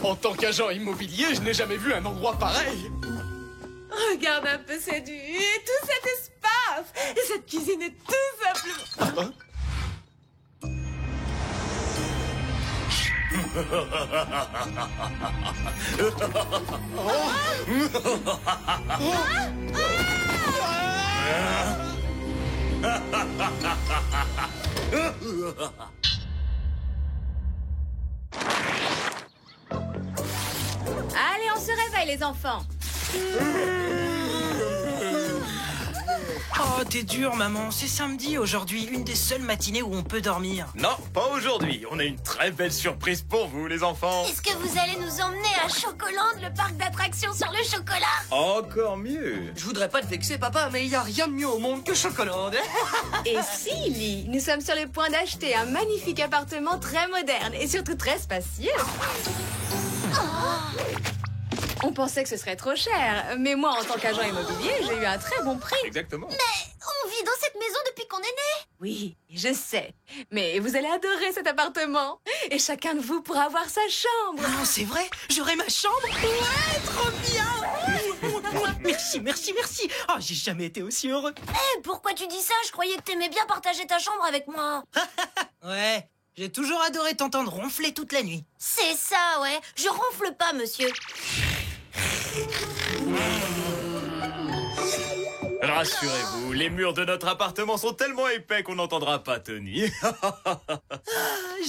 En tant qu'agent immobilier, je n'ai jamais vu un endroit pareil. Regarde un peu cette vue et tout cet espace. Et cette cuisine est tout simplement... Allez, on se réveille, les enfants. Oh, t'es dure, maman. C'est samedi aujourd'hui, une des seules matinées où on peut dormir. Non, pas aujourd'hui. On a une très belle surprise pour vous, les enfants. Est-ce que vous allez nous emmener à Chocoland, le parc d'attractions sur le chocolat? Encore mieux. Je voudrais pas te vexer, papa, mais il y a rien de mieux au monde que Chocoland. Et si, Lee, nous sommes sur le point d'acheter un magnifique appartement très moderne et surtout très spacieux. On pensait que ce serait trop cher, mais moi, en tant qu'agent immobilier, j'ai eu un très bon prix. Exactement. Mais on vit dans cette maison depuis qu'on est né. Oui, je sais. Mais vous allez adorer cet appartement. Et chacun de vous pourra avoir sa chambre. Non, c'est vrai. J'aurai ma chambre. Ouais, trop bien. Merci, merci, merci. Oh, j'ai jamais été aussi heureux. Eh, pourquoi tu dis ça? Je croyais que t'aimais bien partager ta chambre avec moi. Ouais, j'ai toujours adoré t'entendre ronfler toute la nuit. C'est ça, ouais. Je ronfle pas, monsieur. Rassurez-vous, les murs de notre appartement sont tellement épais qu'on n'entendra pas Tony.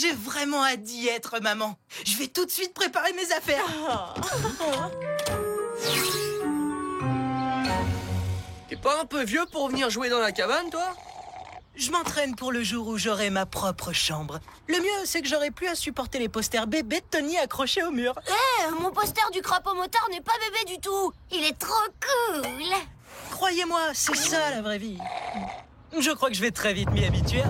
J'ai vraiment hâte d'y être, maman. Je vais tout de suite préparer mes affaires. T'es pas un peu vieux pour venir jouer dans la cabane, toi? Je m'entraîne pour le jour où j'aurai ma propre chambre. Le mieux, c'est que j'aurai plus à supporter les posters bébés de Tony accrochés au mur. Eh, mon poster du crapaud motard n'est pas bébé du tout. Il est trop cool. Croyez-moi, c'est ça la vraie vie. Je crois que je vais très vite m'y habituer.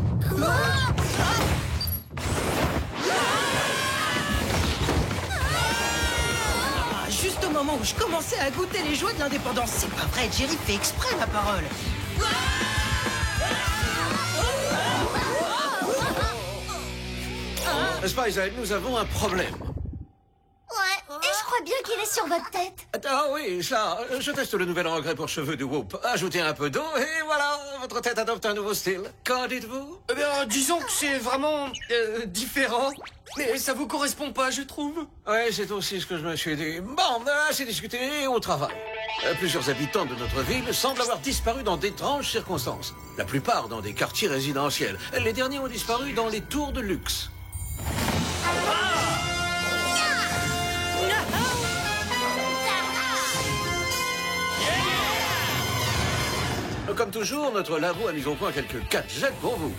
Juste au moment où je commençais à goûter les joies de l'indépendance. C'est pas vrai, Jerry fait exprès, ma parole. Spicer, nous avons un problème. Ouais, et je crois bien qu'il est sur votre tête. Ah oui, ça, je teste le nouvel engrais pour cheveux de Whoop. Ajoutez un peu d'eau et voilà, votre tête adopte un nouveau style. Qu'en dites-vous? Eh bien, disons que c'est vraiment différent. Mais ça vous correspond pas, je trouve. Ouais, c'est aussi ce que je me suis dit. Bon, assez discuté et au travail. Plusieurs habitants de notre ville semblent avoir disparu dans d'étranges circonstances. La plupart dans des quartiers résidentiels. Les derniers ont disparu dans les tours de luxe. Comme toujours, notre labo a mis au point quelques gadgets pour vous.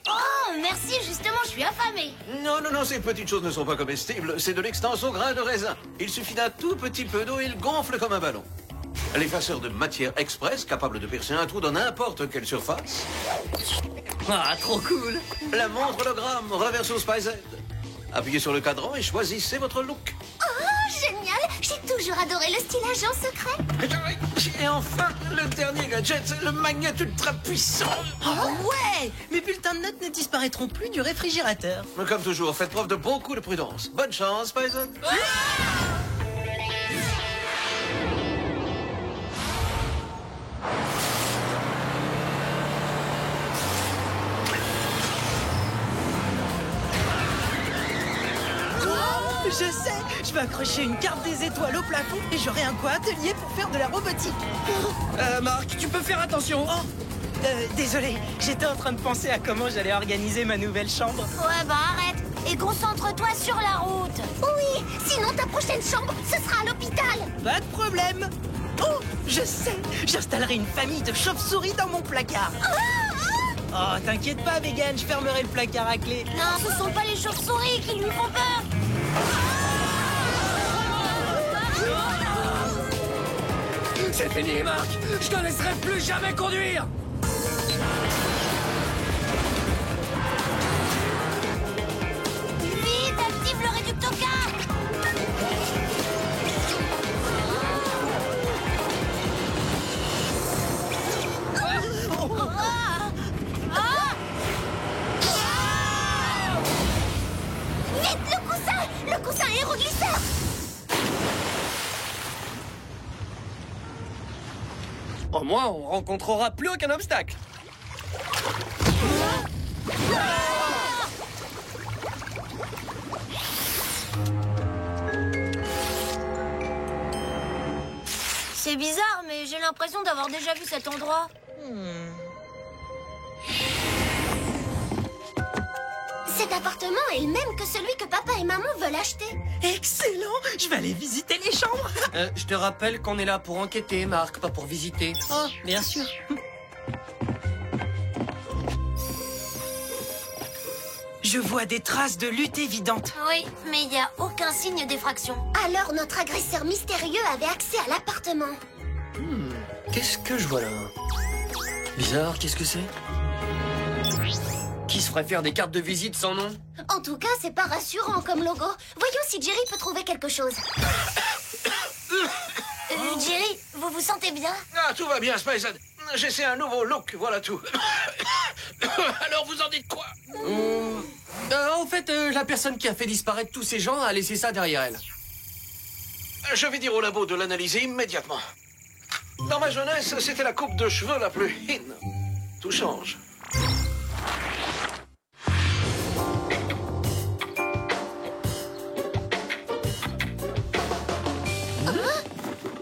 Oh, merci, justement, je suis affamée. Non, non, non, ces petites choses ne sont pas comestibles. C'est de l'extense au grain de raisin. Il suffit d'un tout petit peu d'eau et il gonfle comme un ballon. L'effaceur de matière express, capable de percer un trou dans n'importe quelle surface. Ah, trop cool. La montre hologramme Reverso Spy Z. Appuyez sur le cadran et choisissez votre look. Oh, génial. J'ai toujours adoré le style agent secret. Et enfin, le dernier gadget, le magnet ultra puissant. Oh ouais! Mes bulletins de notes ne disparaîtront plus du réfrigérateur. Comme toujours, faites preuve de beaucoup de prudence. Bonne chance, Spicer. Je sais, je vais accrocher une carte des étoiles au plafond et j'aurai un coin atelier pour faire de la robotique. Marc, tu peux faire attention. Oh, désolé, j'étais en train de penser à comment j'allais organiser ma nouvelle chambre. Ouais, bah arrête. Et concentre-toi sur la route. Oui, sinon ta prochaine chambre, ce sera à l'hôpital. Pas de problème. Oh, Je sais, j'installerai une famille de chauves-souris dans mon placard. Oh, t'inquiète pas, Vegan, je fermerai le placard à clé. Non, ce sont pas les chauves-souris qui lui font peur. C'est fini, Marc. Je te laisserai plus jamais conduire. Vite, active le réductocar. Vite, le coussin aéroglisseur. Au moins, on rencontrera plus aucun obstacle. C'est bizarre, mais j'ai l'impression d'avoir déjà vu cet endroit. Cet appartement est le même que celui que papa et maman veulent acheter. Excellent, je vais aller visiter les chambres. Je te rappelle qu'on est là pour enquêter, Marc, pas pour visiter. Oh, bien sûr. Je vois des traces de lutte évidentes. Oui, mais il n'y a aucun signe d'effraction. Alors notre agresseur mystérieux avait accès à l'appartement. Qu'est-ce que je vois là? Bizarre, qu'est-ce que c'est? Qui se ferait faire des cartes de visite sans nom? En tout cas, c'est pas rassurant comme logo. Voyons si Jerry peut trouver quelque chose. Jerry, vous vous sentez bien? Ah, tout va bien, Spicehead. J'essaie un nouveau look, voilà tout. Alors, vous en dites quoi? En fait, la personne qui a fait disparaître tous ces gens a laissé ça derrière elle. Je vais dire au labo de l'analyser immédiatement. Dans ma jeunesse, c'était la coupe de cheveux la plus in. Tout change.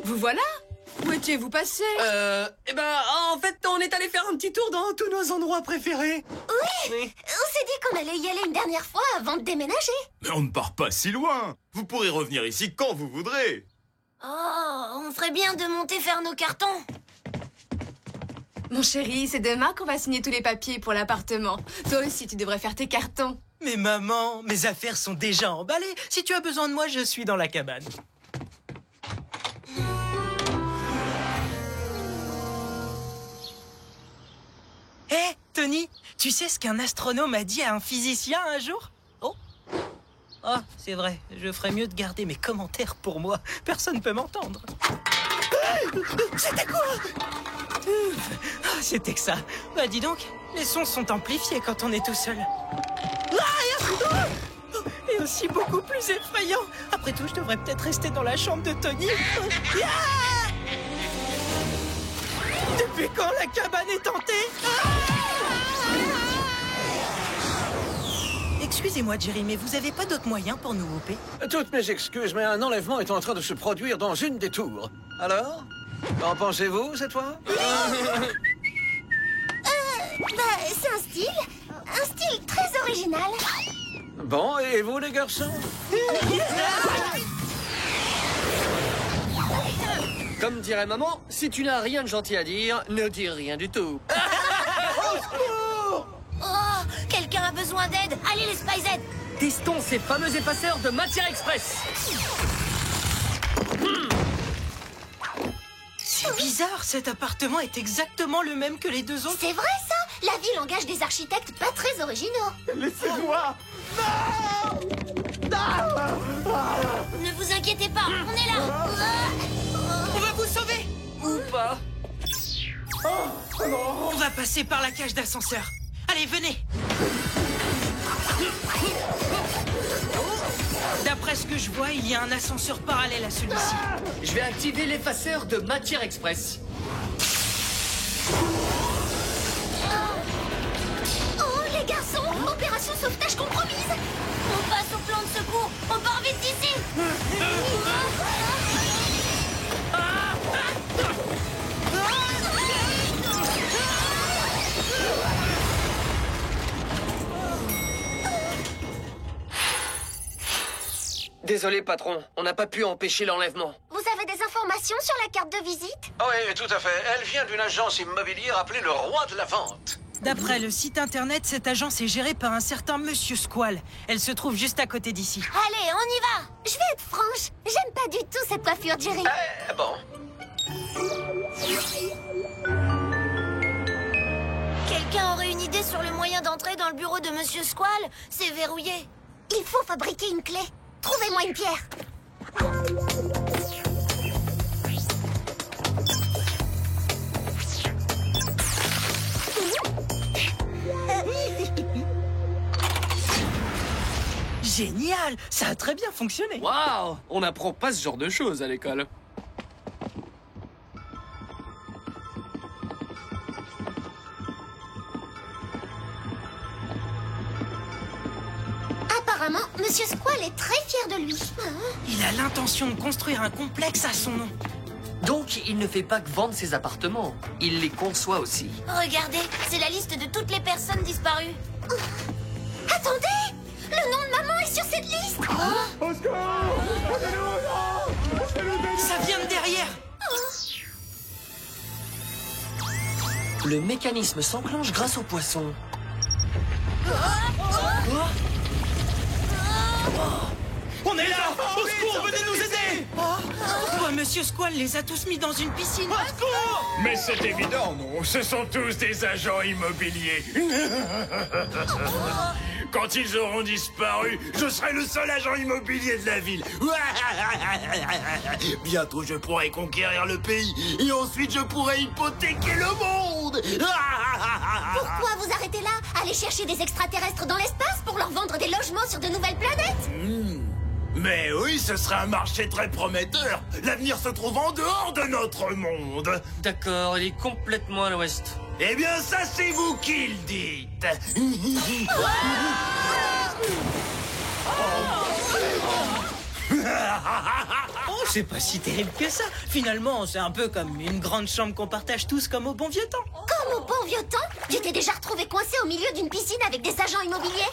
Vous voilà? Où étiez-vous passé? En fait, on est allé faire un petit tour dans tous nos endroits préférés. Oui, on s'est dit qu'on allait y aller une dernière fois avant de déménager. Mais on ne part pas si loin. Vous pourrez revenir ici quand vous voudrez. Oh, on ferait bien de monter faire nos cartons. Mon chéri, c'est demain qu'on va signer tous les papiers pour l'appartement. Toi aussi, tu devrais faire tes cartons. Mais maman, mes affaires sont déjà emballées. Si tu as besoin de moi, je suis dans la cabane. Hé, Tony, tu sais ce qu'un astronome a dit à un physicien un jour? Oh, c'est vrai, je ferais mieux de garder mes commentaires pour moi. Personne ne peut m'entendre. C'était quoi? C'était que ça. Bah dis donc, les sons sont amplifiés quand on est tout seul. Et aussi beaucoup plus effrayant. Après tout, je devrais peut-être rester dans la chambre de Tony. Depuis quand la cabane est hantée? Excusez-moi, Jerry, mais vous avez pas d'autre moyen pour nous whooper? Toutes mes excuses, mais un enlèvement est en train de se produire dans une des tours. Alors? Qu'en pensez-vous, cette fois? C'est un style très original. Bon, et vous, les garçons? Comme dirait maman, si tu n'as rien de gentil à dire, ne dis rien du tout. Oh, quelqu'un a besoin d'aide. Allez, les Spicehead. Testons ces fameux effaceurs de matière express. C'est bizarre, cet appartement est exactement le même que les deux autres. C'est vrai, ça. La ville engage des architectes pas très originaux. Laissez-moi. Ne vous inquiétez pas, on est là. On va vous sauver! Ou pas. On va passer par la cage d'ascenseur. Allez, venez! D'après ce que je vois, il y a un ascenseur parallèle à celui-ci. Je vais activer l'effaceur de matière express. Oh, les garçons, opération sauvetage compromise. On passe au plan de secours. On part vite d'ici. Désolé, patron, on n'a pas pu empêcher l'enlèvement. Vous avez des informations information sur la carte de visite? Oui, tout à fait. Elle vient d'une agence immobilière appelée le Roi de la Vente. D'après le site internet, cette agence est gérée par un certain Monsieur Squall. Elle se trouve juste à côté d'ici. Allez, on y va! Je vais être franche, j'aime pas du tout cette coiffure, Jerry. Bon. Quelqu'un aurait une idée sur le moyen d'entrer dans le bureau de Monsieur Squall? C'est verrouillé. Il faut fabriquer une clé. Trouvez-moi une pierre. Génial! Ça a très bien fonctionné. Waouh! On n'apprend pas ce genre de choses à l'école. Apparemment, Monsieur Squall est très fier de lui. Il a l'intention de construire un complexe à son nom. Donc, il ne fait pas que vendre ses appartements. Il les conçoit aussi. Regardez, c'est la liste de toutes les personnes disparues. Attendez! Le nom de maman est sur cette liste! Ça vient de derrière. Le mécanisme s'enclenche grâce aux poissons. On est là! Au secours, venez nous aider! Monsieur Squall les a tous mis dans une piscine. Mais c'est évident, non? Ce sont tous des agents immobiliers. Quand ils auront disparu, je serai le seul agent immobilier de la ville. Bientôt, je pourrai conquérir le pays. Et ensuite, je pourrai hypothéquer le monde. Pourquoi vous arrêtez là? Allez chercher des extraterrestres dans l'espace pour leur vendre des logements sur de nouvelles planètes? Mais oui, ce serait un marché très prometteur. L'avenir se trouve en dehors de notre monde. D'accord, il est complètement à l'ouest. Eh bien, ça, c'est vous qui le dites. Oh, c'est pas si terrible que ça. Finalement, c'est un peu comme une grande chambre qu'on partage tous comme au bon vieux temps. Comme au bon vieux temps? Tu t'es déjà retrouvé coincé au milieu d'une piscine avec des agents immobiliers?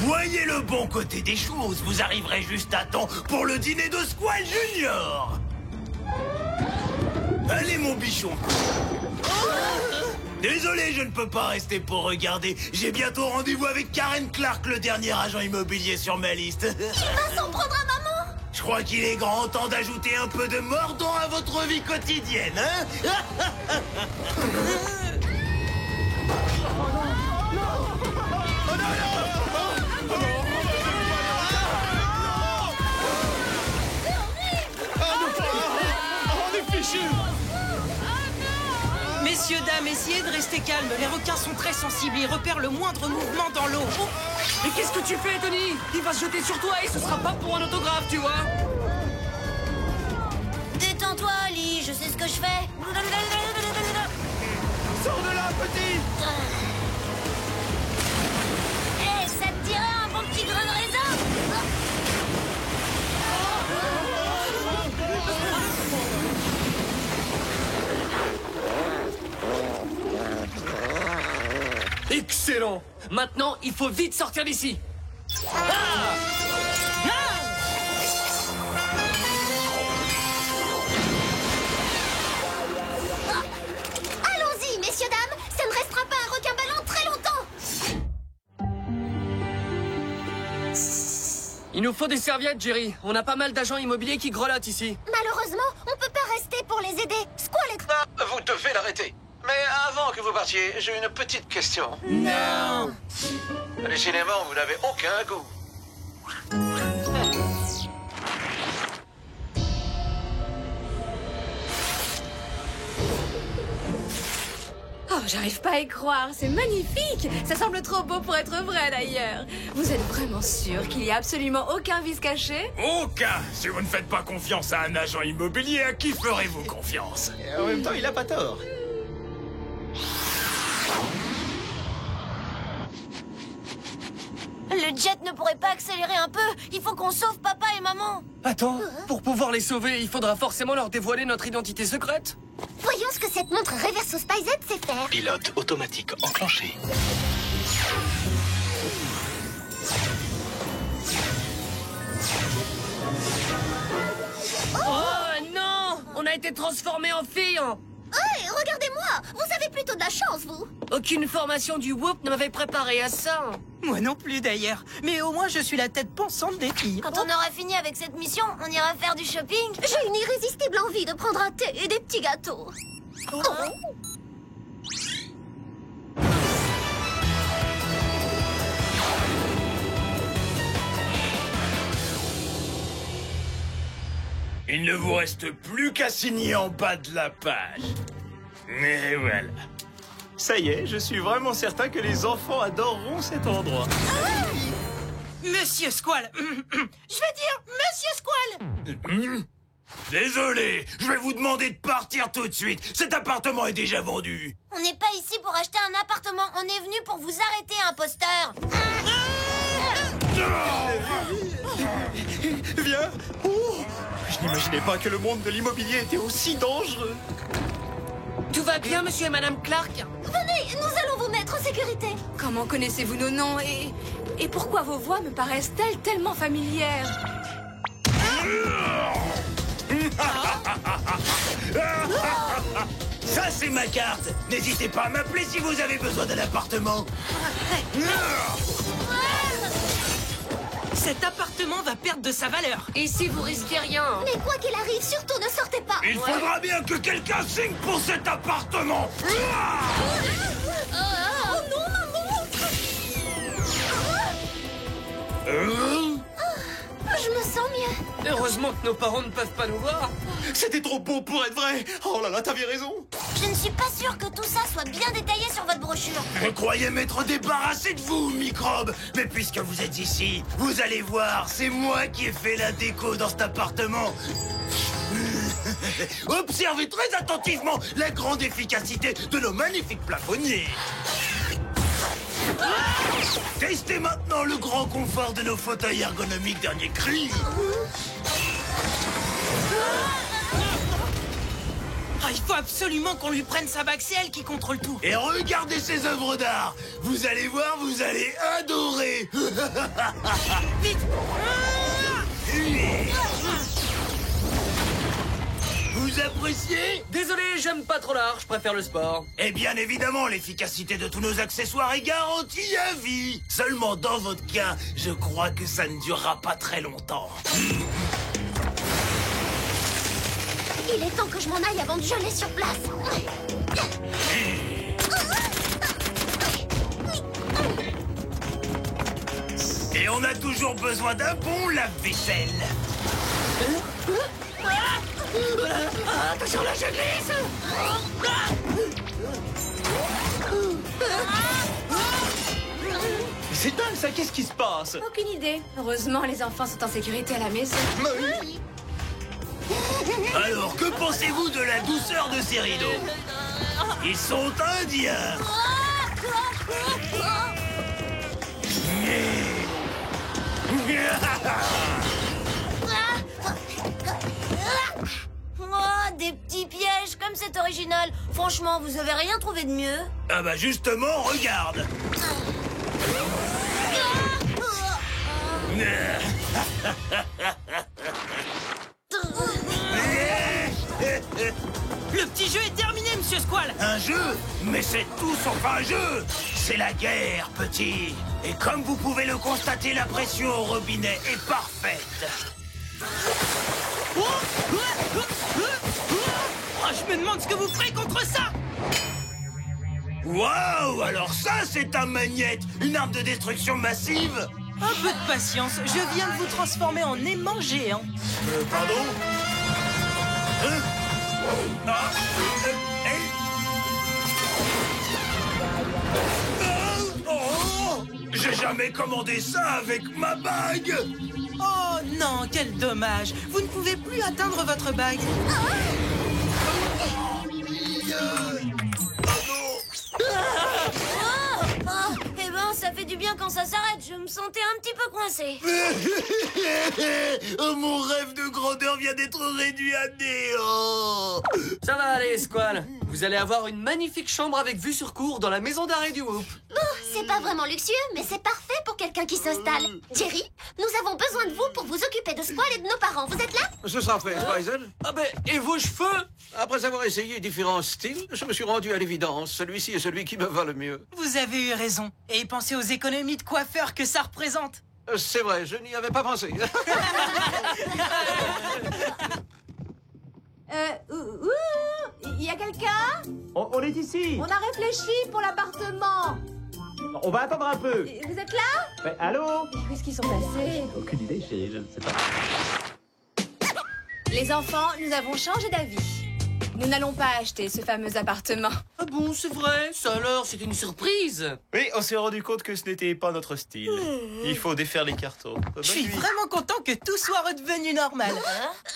Voyez le bon côté des choses, vous arriverez juste à temps pour le dîner de Squall Junior. Allez, mon bichon. Désolé, je ne peux pas rester pour regarder. J'ai bientôt rendez-vous avec Karen Clark, le dernier agent immobilier sur ma liste. Il va s'en prendre à maman! Je crois qu'il est grand temps d'ajouter un peu de mordant à votre vie quotidienne, hein? Messieurs, dames, essayez de rester calmes. Les requins sont très sensibles. Ils repèrent le moindre mouvement dans l'eau. Mais qu'est-ce que tu fais, Tony? Il va se jeter sur toi et ce sera pas pour un autographe, tu vois. Détends-toi, Ali, je sais ce que je fais. Sors de là, petit! Hé, ça te dirait un bon petit grain de raisin? Excellent. Maintenant, il faut vite sortir d'ici. Allons-y, messieurs, dames. Ça ne restera pas un requin-ballon très longtemps. Il nous faut des serviettes, Jerry. On a pas mal d'agents immobiliers qui grelottent ici. Malheureusement, on peut pas rester pour les aider. Squall est... Ah, vous devez l'arrêter. Mais avant que vous partiez, j'ai une petite question. Non. Décidément, vous n'avez aucun goût. Oh, j'arrive pas à y croire, c'est magnifique. Ça semble trop beau pour être vrai d'ailleurs. Vous êtes vraiment sûr qu'il y a absolument aucun vice caché? Aucun! Si vous ne faites pas confiance à un agent immobilier, à qui ferez-vous confiance? En même temps, il a pas tort. Le jet ne pourrait pas accélérer un peu? Il faut qu'on sauve papa et maman. Attends, pour pouvoir les sauver, il faudra forcément leur dévoiler notre identité secrète. Voyons ce que cette montre Reverso Spy Z sait faire. Pilote automatique enclenché. Oh non! On a a été transformé en fille. Hey, regardez-moi! Vous avez plutôt de la chance, vous! Aucune formation du Whoop ne m'avait préparé à ça. Moi non plus d'ailleurs. Mais au moins je suis la tête pensante des filles. Quand on aura fini avec cette mission, on ira faire du shopping. J'ai une irrésistible envie de prendre un thé et des petits gâteaux. Oh. Il ne vous reste plus qu'à signer en bas de la page. Mais voilà. Ça y est, je suis vraiment certain que les enfants adoreront cet endroit. Monsieur Squall. Je veux dire, Monsieur Squall. Désolé, je vais vous demander de partir tout de suite. Cet appartement est déjà vendu. On n'est pas ici pour acheter un appartement. On est venu pour vous arrêter, imposteur. Viens. Oh, je n'imaginais pas que le monde de l'immobilier était aussi dangereux. Tout va bien, monsieur et madame Clark? Venez, nous allons vous mettre en sécurité. Comment connaissez-vous nos noms et pourquoi vos voix me paraissent-elles tellement familières? Ça, c'est ma carte. N'hésitez pas à m'appeler si vous avez besoin d'un appartement. Cet appartement va perdre de sa valeur. Ici, vous risquez rien. Mais quoi qu'il arrive, surtout ne sortez pas. Il faudra bien que quelqu'un signe pour cet appartement. Oh non, maman. Je me sens mieux. Heureusement que nos parents ne peuvent pas nous voir. C'était trop beau pour être vrai. Oh là là, t'avais raison. Je ne suis pas sûre que tout ça soit bien détaillé sur votre brochure. Je croyais m'être débarrassé de vous, microbes. Mais puisque vous êtes ici, vous allez voir, c'est moi qui ai fait la déco dans cet appartement. Observez très attentivement la grande efficacité de nos magnifiques plafonniers. Testez maintenant le grand confort de nos fauteuils ergonomiques dernier cri. Il faut absolument qu'on lui prenne sa bague, c'est elle qui contrôle tout. Et regardez ces œuvres d'art. Vous allez voir, vous allez adorer. Vite. Vous appréciez? Désolé, j'aime pas trop l'art, je préfère le sport. Et bien évidemment, l'efficacité de tous nos accessoires est garantie à vie. Seulement dans votre cas, je crois que ça ne durera pas très longtemps. Il est temps que je m'en aille avant de geler sur place. Et on a toujours besoin d'un bon lave-vaisselle. Attention, là, je glisse. C'est dingue ça, qu'est-ce qui se passe? Aucune idée. Heureusement, les enfants sont en sécurité à la maison. Alors, que pensez-vous de la douceur de ces rideaux? Ils sont indiens. Oh, des petits pièges, comme c'est original. Franchement, vous avez rien trouvé de mieux? Ah bah justement, regarde. Le petit jeu est terminé, Monsieur Squall. Un jeu? Mais c'est tout sauf un jeu. C'est la guerre, petit. Et comme vous pouvez le constater, la pression au robinet est parfaite. Je me demande ce que vous ferez contre ça. Waouh! Alors ça, c'est un magnète! Une arme de destruction massive! Un peu de patience, je viens de vous transformer en aimant géant. Pardon? Hein? Ah, oh! J'ai jamais commandé ça avec ma bague! Oh non, quel dommage. Vous ne pouvez plus atteindre votre bague. Eh ben, ça fait du bien quand ça s'arrête. Je me sentais un petit peu coincée. Oh, mon rêve de grandeur vient d'être réduit à néant. Ça va aller, Squall. Vous allez avoir une magnifique chambre avec vue sur cour dans la maison d'arrêt du Whoop. Bon, c'est pas vraiment luxueux, mais c'est parfait pour quelqu'un qui s'installe. Jerry, nous avons besoin de vous pour vous occuper de Squall et de nos parents. Vous êtes là? Ce sera fait, Spizel. Ah ben, et vos cheveux? Après avoir essayé différents styles, je me suis rendu à l'évidence. Celui-ci est celui qui me va le mieux. Vous avez eu raison. Et pensez aux économies de coiffeur que ça représente. C'est vrai, je n'y avais pas pensé. Il y a quelqu'un? On est ici. On a réfléchi pour l'appartement. On va attendre un peu. Vous êtes là? Mais, allô? Où est-ce qu'ils sont passés? Aucune idée, chérie, je ne sais pas. Les enfants, nous avons changé d'avis. Nous n'allons pas acheter ce fameux appartement. Ah bon, c'est vrai? Ça alors, c'est une surprise. Oui, on s'est rendu compte que ce n'était pas notre style. Il faut défaire les cartons. Je suis vraiment content que tout soit redevenu normal.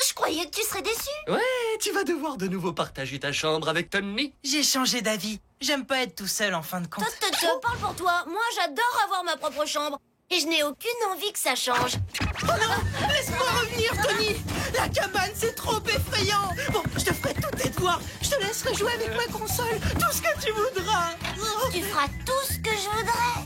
Je croyais que tu serais déçu. Ouais, tu vas devoir de nouveau partager ta chambre avec Tony. J'ai changé d'avis. J'aime pas être tout seul en fin de compte. Parle pour toi. Moi, j'adore avoir ma propre chambre. Et je n'ai aucune envie que ça change. Oh non! Laisse-moi revenir, Tony! La cabane, c'est trop effrayant! Bon, je te ferai tous tes devoirs. Je te laisserai jouer avec ma console. Tout ce que tu voudras. Tu feras tout ce que je voudrais.